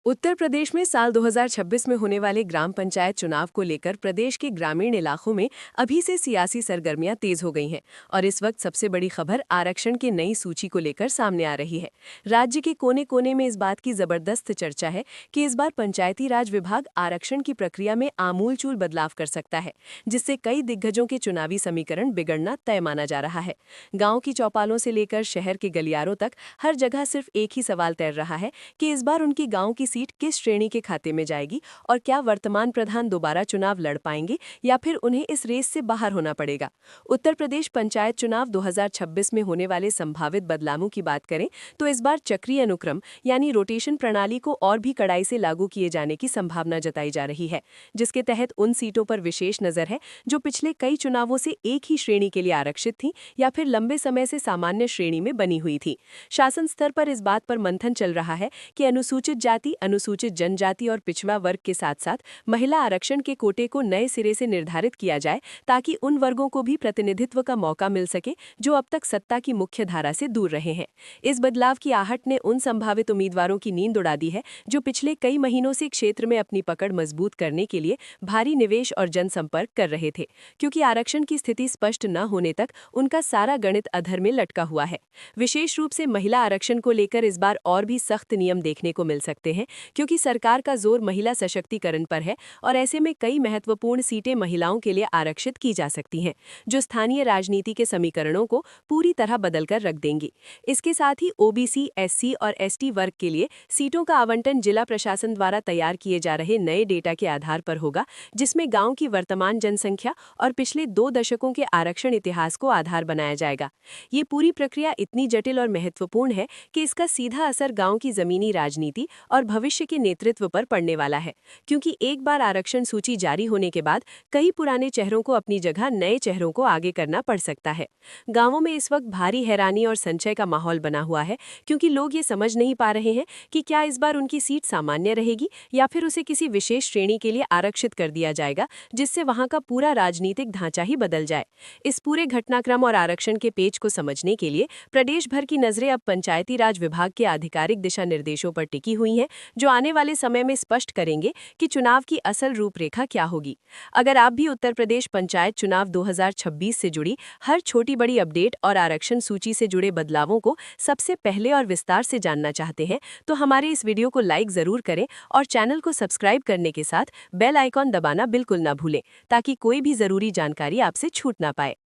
उत्तर प्रदेश में साल 2026 में होने वाले ग्राम पंचायत चुनाव को लेकर प्रदेश के ग्रामीण इलाकों में अभी से सियासी सरगर्मियां तेज हो गई हैं और इस वक्त सबसे बड़ी खबर आरक्षण की नई सूची को लेकर सामने आ रही है। राज्य के कोने कोने में इस बात की जबरदस्त चर्चा है कि इस बार पंचायती राज विभाग आरक्षण की प्रक्रिया में आमूलचूल बदलाव कर सकता है, जिससे कई दिग्गजों के चुनावी समीकरण बिगड़ना तय माना जा रहा है। गाँव की चौपालों से लेकर शहर के गलियारों तक हर जगह सिर्फ एक ही सवाल तैर रहा है कि इस बार उनकी गाँव की सीट किस श्रेणी के खाते में जाएगी और क्या वर्तमान प्रधान दोबारा चुनाव लड़ पाएंगे या फिर उन्हें इस रेस से बाहर होना पड़ेगा। उत्तर प्रदेश पंचायत चुनाव 2026 में होने वाले संभावित बदलावों की बात करें तो इस बार चक्रीय अनुक्रम यानी रोटेशन प्रणाली को और भी कड़ाई से लागू किए जाने की संभावना जताई जा रही है, जिसके तहत उन सीटों पर विशेष नजर है जो पिछले कई चुनावों से एक ही श्रेणी के लिए आरक्षित थीं या फिर लंबे समय से सामान्य श्रेणी में बनी हुई थी। शासन स्तर पर इस बात पर मंथन चल रहा है कि अनुसूचित जाति, अनुसूचित जनजाति और पिछड़ा वर्ग के साथ साथ महिला आरक्षण के कोटे को नए सिरे से निर्धारित किया जाए ताकि उन वर्गों को भी प्रतिनिधित्व का मौका मिल सके जो अब तक सत्ता की मुख्य धारा से दूर रहे हैं। इस बदलाव की आहट ने उन संभावित उम्मीदवारों की नींद उड़ा दी है जो पिछले कई महीनों से क्षेत्र में अपनी पकड़ मजबूत करने के लिए भारी निवेश और जनसंपर्क कर रहे थे, क्योंकि आरक्षण की स्थिति स्पष्ट न होने तक उनका सारा गणित अधर में लटका हुआ है। विशेष रूप से महिला आरक्षण को लेकर इस बार और भी सख्त नियम देखने को मिल सकते हैं, क्योंकि सरकार का जोर महिला सशक्तिकरण पर है और ऐसे में कई महत्वपूर्ण सीटें महिलाओं के लिए आरक्षित की जा सकती हैं, जो स्थानीय राजनीति के समीकरणों को पूरी तरह बदलकर रख देंगी। इसके साथ ही ओबीसी, एससी और एसटी वर्ग के लिए सीटों का आवंटन जिला प्रशासन द्वारा तैयार किए जा रहे नए डेटा के आधार पर होगा, जिसमें गांव की वर्तमान जनसंख्या और पिछले 2 दशकों के आरक्षण इतिहास को आधार बनाया जाएगा। ये पूरी प्रक्रिया इतनी जटिल और महत्वपूर्ण है कि इसका सीधा असर गांव की जमीनी राजनीति और भविष्य के नेतृत्व पर पड़ने वाला है, क्योंकि एक बार आरक्षण सूची जारी होने के बाद कई पुराने चेहरों को अपनी जगह नए चेहरों को आगे करना पड़ सकता है। गांवों में इस वक्त भारी हैरानी और संशय का माहौल बना हुआ है, क्योंकि लोग ये समझ नहीं पा रहे हैं कि क्या इस बार उनकी सीट सामान्य रहेगी या फिर उसे किसी विशेष श्रेणी के लिए आरक्षित कर दिया जाएगा, जिससे वहां का पूरा राजनीतिक ढांचा ही बदल जाए। इस पूरे घटनाक्रम और आरक्षण के पेच को समझने के लिए प्रदेश भर की नजरें अब पंचायती राज विभाग के आधिकारिक दिशा निर्देशों पर टिकी हुई हैं, जो आने वाले समय में स्पष्ट करेंगे कि चुनाव की असल रूपरेखा क्या होगी। अगर आप भी उत्तर प्रदेश पंचायत चुनाव 2026 से जुड़ी हर छोटी बड़ी अपडेट और आरक्षण सूची से जुड़े बदलावों को सबसे पहले और विस्तार से जानना चाहते हैं, तो हमारे इस वीडियो को लाइक जरूर करें और चैनल को सब्सक्राइब करने के साथ बेल आइकॉन दबाना बिल्कुल ना भूलें, ताकि कोई भी जरूरी जानकारी आपसे छूट ना पाए।